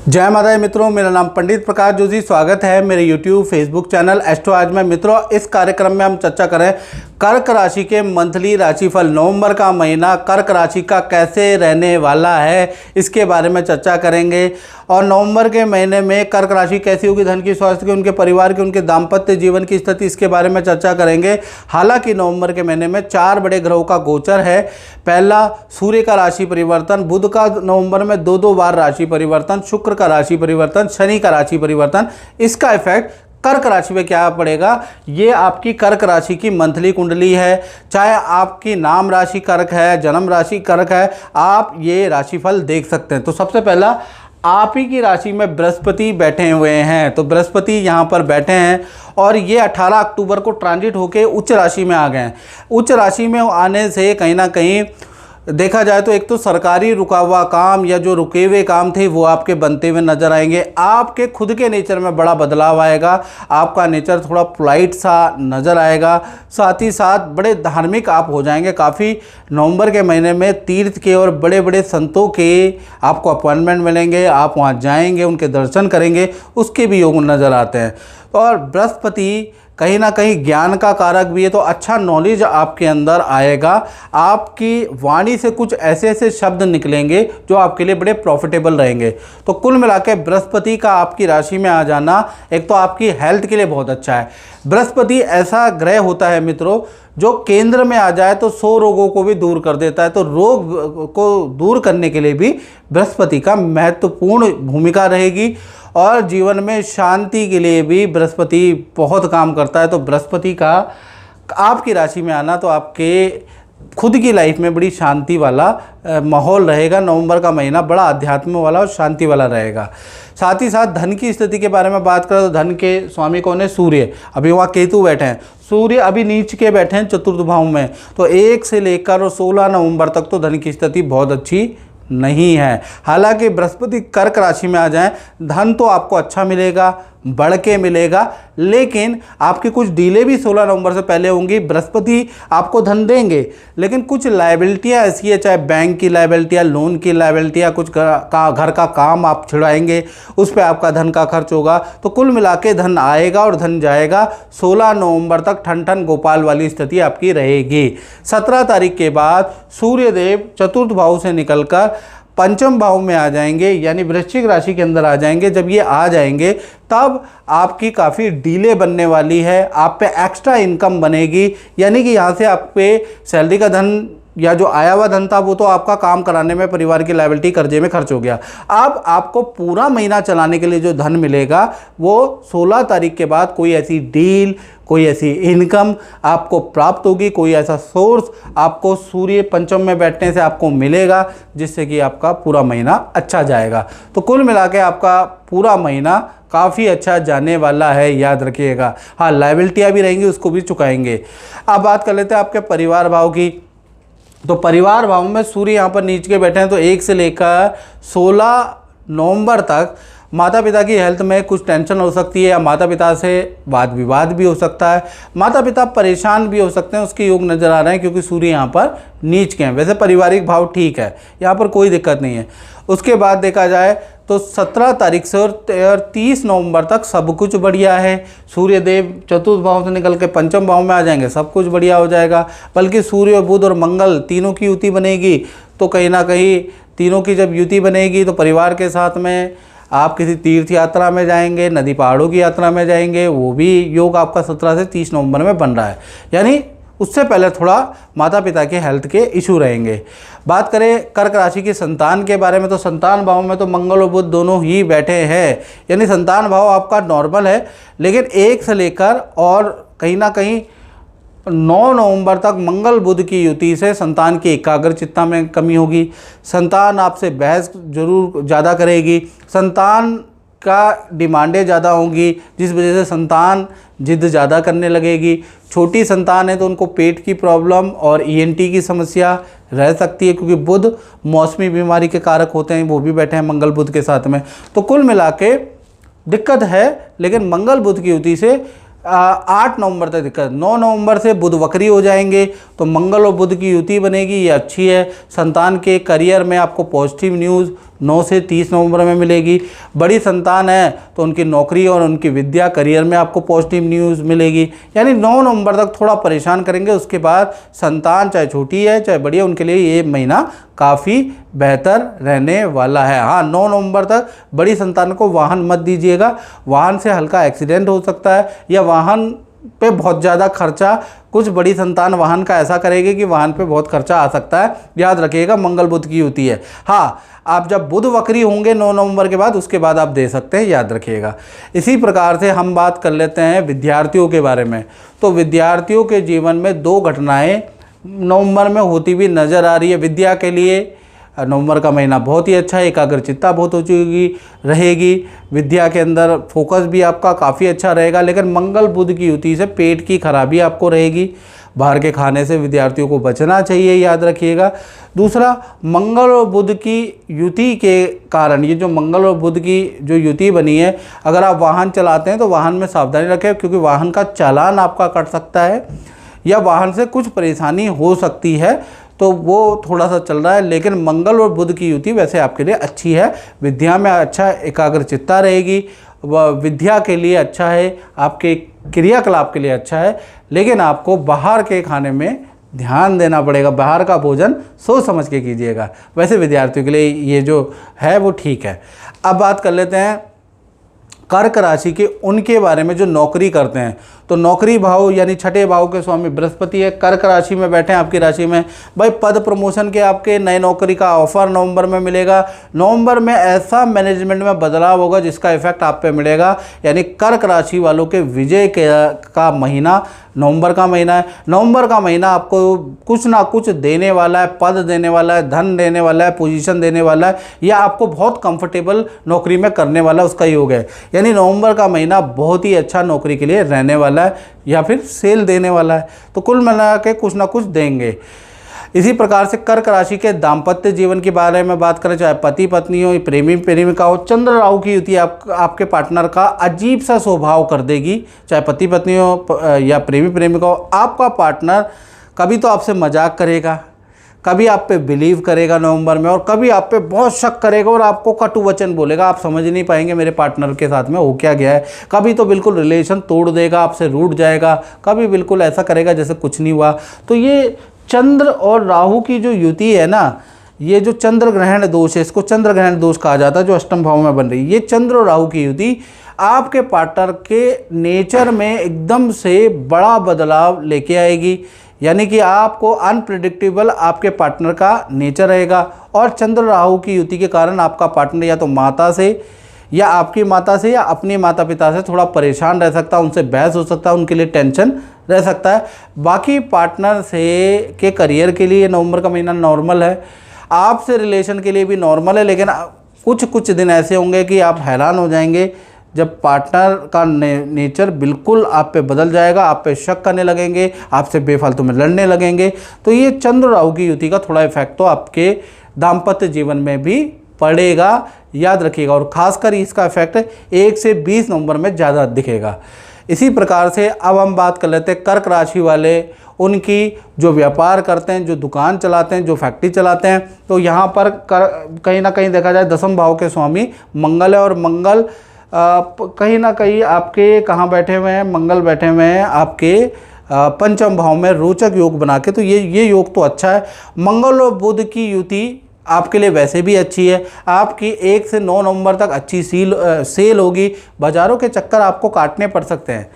जय माता दी मित्रों, मेरा नाम पंडित प्रकाश जोशी। स्वागत है मेरे यूट्यूब फेसबुक चैनल एस्ट्रो आज में। मित्रों, इस कार्यक्रम में हम चर्चा करें कर्क राशि के मंथली राशिफल। नवंबर का महीना कर्क राशि का कैसे रहने वाला है, इसके बारे में चर्चा करेंगे। और नवंबर के महीने में कर्क राशि कैसी होगी, धन की, स्वास्थ्य की, उनके परिवार की, उनके दाम्पत्य जीवन की स्थिति, इसके बारे में चर्चा करेंगे। हालांकि नवंबर के महीने में 4 बड़े ग्रहों का गोचर है। पहला, सूर्य का राशि परिवर्तन, बुध का नवंबर में 2 बार राशि परिवर्तन, शुक्र का राशि परिवर्तन, शनि का राशि परिवर्तन। इसका इफेक्ट कर्क राशि में क्या पड़ेगा, ये आपकी कर्क राशि की मंथली कुंडली है। चाहे आपकी नाम राशि कर्क है, जन्म राशि कर्क है, आप ये राशिफल देख सकते हैं। तो सबसे पहला, आप ही की राशि में बृहस्पति बैठे हुए हैं। तो बृहस्पति यहाँ पर बैठे हैं और ये 18 अक्टूबर को ट्रांजिट होके उच्च राशि में आ गए हैं। उच्च राशि में आने से कहीं ना कहीं देखा जाए तो एक तो सरकारी रुका हुआ काम या जो रुके हुए काम थे वो आपके बनते हुए नजर आएंगे। आपके खुद के नेचर में बड़ा बदलाव आएगा। आपका नेचर थोड़ा पोलाइट सा नज़र आएगा। साथ ही साथ बड़े धार्मिक आप हो जाएंगे। काफ़ी नवंबर के महीने में तीर्थ के और बड़े बड़े संतों के आपको अपॉइंटमेंट मिलेंगे। आप वहाँ जाएंगे, उनके दर्शन करेंगे, उसके भी योग नज़र आते हैं। और बृहस्पति कहीं ना कहीं ज्ञान का कारक भी है, तो अच्छा नॉलेज आपके अंदर आएगा। आपकी वाणी से कुछ ऐसे ऐसे शब्द निकलेंगे जो आपके लिए बड़े प्रॉफिटेबल रहेंगे। तो कुल मिला के बृहस्पति का आपकी राशि में आ जाना एक तो आपकी हेल्थ के लिए बहुत अच्छा है। बृहस्पति ऐसा ग्रह होता है मित्रों, जो केंद्र में आ जाए तो 100 रोगों को भी दूर कर देता है। तो रोग को दूर करने के लिए भी बृहस्पति का महत्वपूर्ण भूमिका रहेगी। और जीवन में शांति के लिए भी बृहस्पति बहुत काम करता है। तो बृहस्पति का आपकी राशि में आना तो आपके खुद की लाइफ में बड़ी शांति वाला माहौल रहेगा। नवंबर का महीना बड़ा अध्यात्म वाला और शांति वाला रहेगा। साथ ही साथ धन की स्थिति के बारे में बात करें तो धन के स्वामी कौन है, सूर्य। अभी वहाँ केतु बैठे हैं, सूर्य अभी नीच के बैठे हैं चतुर्थ भाव में। तो 1 से लेकर और 16 नवंबर तक तो धन की स्थिति बहुत अच्छी नहीं है। हालांकि बृहस्पति कर्क राशि में आ जाएं, धन तो आपको अच्छा मिलेगा, बढ़ के मिलेगा, लेकिन आपकी कुछ डीले भी 16 नवंबर से पहले होंगी। बृहस्पति आपको धन देंगे, लेकिन कुछ लायबिलिटियाँ ऐसी है, चाहे बैंक की लायबिलिटियाँ, लोन की लायबिलिटियाँ, कुछ घर का काम आप छिड़ाएंगे, उस पर आपका धन का खर्च होगा। तो कुल मिला के धन आएगा और धन जाएगा। 16 नवंबर तक ठन ठन गोपाल वाली स्थिति आपकी रहेगी। 17 तारीख के बाद सूर्यदेव चतुर्थ भाव से निकलकर पंचम भाव में आ जाएंगे, यानी वृश्चिक राशि के अंदर आ जाएंगे। जब ये आ जाएंगे तब आपकी काफ़ी डीले बनने वाली है। आप पे एक्स्ट्रा इनकम बनेगी, यानी कि यहाँ से आप पे सैलरी का धन या जो आया हुआ धन था वो तो आपका काम कराने में, परिवार की लायबिलिटी, कर्जे में खर्च हो गया। अब आपको पूरा महीना चलाने के लिए जो धन मिलेगा वो 16 तारीख के बाद कोई ऐसी डील, कोई ऐसी इनकम आपको प्राप्त होगी, कोई ऐसा सोर्स आपको सूर्य पंचम में बैठने से आपको मिलेगा, जिससे कि आपका पूरा महीना अच्छा जाएगा। तो कुल मिला के आपका पूरा महीना काफ़ी अच्छा जाने वाला है, याद रखिएगा। हाँ, लायबिलिटियाँ भी रहेंगी, उसको भी चुकाएंगे। अब बात कर लेते हैं आपके परिवार भाव की। तो परिवार भाव में सूर्य यहाँ पर नीच के बैठे हैं। तो 1 से लेकर 16 नवंबर तक माता पिता की हेल्थ में कुछ टेंशन हो सकती है, या माता पिता से वाद विवाद भी हो सकता है। माता पिता परेशान भी हो सकते हैं, उसके योग नज़र आ रहे हैं, क्योंकि सूर्य यहाँ पर नीच के हैं। वैसे पारिवारिक भाव ठीक है, यहाँ पर कोई दिक्कत नहीं है। उसके बाद देखा जाए तो 17 तारीख से और 30 नवंबर तक सब कुछ बढ़िया है। सूर्यदेव चतुर्थ भाव से निकल के पंचम भाव में आ जाएंगे, सब कुछ बढ़िया हो जाएगा। बल्कि सूर्य, बुध और मंगल तीनों की युति बनेगी। तो कहीं ना कहीं तीनों की जब युति बनेगी तो परिवार के साथ में आप किसी तीर्थ यात्रा में जाएंगे, नदी पहाड़ों की यात्रा में जाएंगे, वो भी योग आपका 17 से 30 नवंबर में बन रहा है। यानी उससे पहले थोड़ा माता पिता के हेल्थ के इशू रहेंगे। बात करें कर्क राशि की संतान के बारे में, तो संतान भाव में तो मंगल और बुध दोनों ही बैठे हैं, यानी संतान भाव आपका नॉर्मल है। लेकिन 1 से लेकर और कहीं ना कहीं 9 नवंबर तक मंगल बुध की युति से संतान की एकाग्रचित्ता में कमी होगी। संतान आपसे बहस जरूर ज़्यादा करेगी, संतान का डिमांडें ज़्यादा होंगी, जिस वजह से संतान जिद ज़्यादा करने लगेगी। छोटी संतान है तो उनको पेट की प्रॉब्लम और ईएनटी की समस्या रह सकती है, क्योंकि बुध मौसमी बीमारी के कारक होते हैं, वो भी बैठे हैं मंगल बुध के साथ में। तो कुल मिला के दिक्कत है, लेकिन मंगल बुध की युति से 8 नवंबर तक दिक्कत। 9 नवंबर से बुध वक्री हो जाएंगे, तो मंगल और बुध की युति बनेगी, ये अच्छी है। संतान के करियर में आपको पॉजिटिव न्यूज़ 9 से 30 नवंबर में मिलेगी। बड़ी संतान है तो उनकी नौकरी और उनकी विद्या करियर में आपको पॉजिटिव न्यूज़ मिलेगी। यानी 9 नवंबर तक थोड़ा परेशान करेंगे, उसके बाद संतान चाहे छोटी है चाहे बड़ी है उनके लिए ये महीना काफ़ी बेहतर रहने वाला है। हाँ, 9 नवंबर तक बड़ी संतान को वाहन मत दीजिएगा, वाहन से हल्का एक्सीडेंट हो सकता है या वाहन पे बहुत ज़्यादा खर्चा, कुछ बड़ी संतान वाहन का ऐसा करेगी कि वाहन पे बहुत खर्चा आ सकता है, याद रखिएगा। मंगल बुध की युति है। हाँ, आप जब बुध वक्री होंगे 9 नवंबर के बाद, उसके बाद आप दे सकते हैं, याद रखिएगा। इसी प्रकार से हम बात कर लेते हैं विद्यार्थियों के बारे में। तो विद्यार्थियों के जीवन में 2 घटनाएं नवंबर में होती हुई नज़र आ रही है। विद्या के लिए नवंबर का महीना बहुत ही अच्छा है, एकाग्रचित्ता बहुत हो चुकी रहेगी, विद्या के अंदर फोकस भी आपका काफ़ी अच्छा रहेगा। लेकिन मंगल बुध की युति से पेट की खराबी आपको रहेगी, बाहर के खाने से विद्यार्थियों को बचना चाहिए, याद रखिएगा। दूसरा, मंगल और बुध की युति के कारण, ये जो मंगल और बुध की जो युति बनी है, अगर आप वाहन चलाते हैं तो वाहन में सावधानी रखें, क्योंकि वाहन का चालान आपका कट सकता है या वाहन से कुछ परेशानी हो सकती है, तो वो थोड़ा सा चल रहा है। लेकिन मंगल और बुध की युति वैसे आपके लिए अच्छी है, विद्या में अच्छा एकाग्रचित्ता रहेगी, वह विद्या के लिए अच्छा है, आपके क्रियाकलाप के लिए अच्छा है। लेकिन आपको बाहर के खाने में ध्यान देना पड़ेगा, बाहर का भोजन सोच समझ के कीजिएगा। वैसे विद्यार्थियों के लिए ये जो है वो ठीक है। अब बात कर लेते हैं कर्क राशि के उनके बारे में जो नौकरी करते हैं। तो नौकरी भाव यानी छठे भाव के स्वामी बृहस्पति है, कर्क राशि में बैठे हैं आपकी राशि में। भाई पद प्रमोशन के आपके नए नौकरी का ऑफर नवंबर में मिलेगा। नवंबर में ऐसा मैनेजमेंट में बदलाव होगा जिसका इफेक्ट आप पे मिलेगा। यानी कर्क राशि वालों के विजय का महीना नवंबर का महीना है। नवंबर का महीना आपको कुछ ना कुछ देने वाला है, पद देने वाला है, धन देने वाला है, पोजीशन देने वाला है, या आपको बहुत कंफर्टेबल नौकरी में करने वाला उसका योग है। यानी नवंबर का महीना बहुत ही अच्छा नौकरी के लिए रहने वाला है या फिर सेल देने वाला है। तो कुल मिला के कुछ ना कुछ देंगे। इसी प्रकार से कर्क राशि के दाम्पत्य जीवन के बारे में बात करें, चाहे पति पत्नी हो, प्रेमी प्रेमिका हो, चंद्र राहु की युति आपके पार्टनर का अजीब सा स्वभाव कर देगी। चाहे पति पत्नी हो या प्रेमी प्रेमिका हो, आपका पार्टनर कभी तो आपसे मजाक करेगा, कभी आप पे बिलीव करेगा नवंबर में, और कभी आप पे बहुत शक करेगा और आपको कटु वचन बोलेगा। आप समझ नहीं पाएंगे मेरे पार्टनर के साथ में हो क्या गया है। कभी तो बिल्कुल रिलेशन तोड़ देगा, आपसे रूठ जाएगा, कभी बिल्कुल ऐसा करेगा जैसे कुछ नहीं हुआ। तो ये चंद्र और राहु की जो युति है ना, ये जो चंद्र ग्रहण दोष है, इसको चंद्र ग्रहण दोष कहा जाता है, जो अष्टम भाव में बन रही है। ये चंद्र और राहु की युति आपके पार्टनर के नेचर में एकदम से बड़ा बदलाव लेके आएगी। यानी कि आपको अनप्रेडिक्टेबल आपके पार्टनर का नेचर रहेगा। और चंद्र राहु की युति के कारण आपका पार्टनर या तो माता से या आपकी माता से या अपने माता पिता से थोड़ा परेशान रह सकता है, उनसे बहस हो सकता है, उनके लिए टेंशन रह सकता है। बाकी पार्टनर से के करियर के लिए नवंबर का महीना नॉर्मल है, आपसे रिलेशन के लिए भी नॉर्मल है। लेकिन कुछ दिन ऐसे होंगे कि आप हैरान हो जाएंगे जब पार्टनर का नेचर बिल्कुल आप पे बदल जाएगा, आप पे शक करने लगेंगे, आपसे बेफालतू में लड़ने लगेंगे। तो ये चंद्र राहु की युति का थोड़ा इफेक्ट तो आपके दाम्पत्य जीवन में भी पड़ेगा, याद रखिएगा। और खासकर इसका इफेक्ट 1 से 20 नवंबर में ज़्यादा दिखेगा। इसी प्रकार से अब हम बात कर लेते हैं कर्क राशि वाले, उनकी जो व्यापार करते हैं, जो दुकान चलाते हैं, जो फैक्ट्री चलाते हैं। तो यहाँ पर कहीं ना कहीं देखा जाए दसम भाव के स्वामी मंगल है, और मंगल कहीं ना कहीं आपके कहाँ बैठे हुए हैं, मंगल बैठे हुए हैं आपके पंचम भाव में रोचक योग बना के। तो ये योग तो अच्छा है। मंगल और बुध की युति आपके लिए वैसे भी अच्छी है। आपकी 1 से 9 नवंबर तक अच्छी सेल होगी। बाज़ारों के चक्कर आपको काटने पड़ सकते हैं।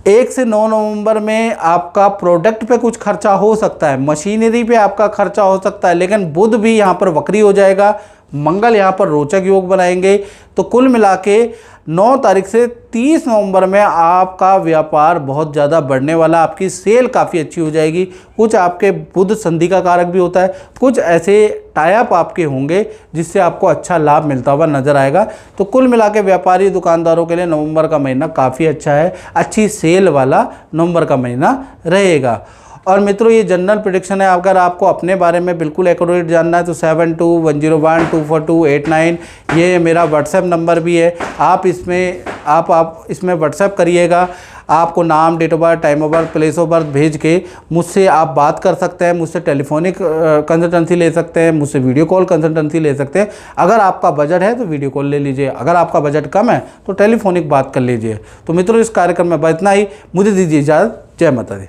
1 से 9 नवंबर में आपका प्रोडक्ट पे कुछ खर्चा हो सकता है, मशीनरी पे आपका खर्चा हो सकता है। लेकिन बुध भी यहाँ पर वक्री हो जाएगा, मंगल यहाँ पर रोचक योग बनाएंगे। तो कुल मिला के 9 तारीख से 30 नवंबर में आपका व्यापार बहुत ज़्यादा बढ़ने वाला, आपकी सेल काफ़ी अच्छी हो जाएगी। कुछ आपके बुध संधि का कारक भी होता है, कुछ ऐसे टाइप आपके होंगे जिससे आपको अच्छा लाभ मिलता हुआ नजर आएगा। तो कुल मिला के व्यापारी दुकानदारों के लिए नवंबर का महीना काफ़ी अच्छा है, अच्छी सेल वाला नवंबर का महीना रहेगा। और मित्रों, ये जनरल प्रेडिक्शन है। अगर आपको अपने बारे में बिल्कुल एक्यूरेट जानना है तो 7210124289 ये मेरा व्हाट्सएप नंबर भी है। आप इसमें व्हाट्सएप करिएगा। आपको नाम, date of birth, time of birth, place of birth भेज के मुझसे आप बात कर सकते हैं, मुझसे टेलीफोनिक कंसल्टेंसी ले सकते हैं, मुझसे वीडियो कॉल कंसल्टेंसी ले सकते हैं। अगर आपका बजट है तो वीडियो कॉल ले लीजिए, अगर आपका बजट कम है तो टेलीफोनिक बात कर लीजिए। तो मित्रों, इस कार्यक्रम में बस इतना ही। मुझे दीजिए इजाज़त। जय माता दी।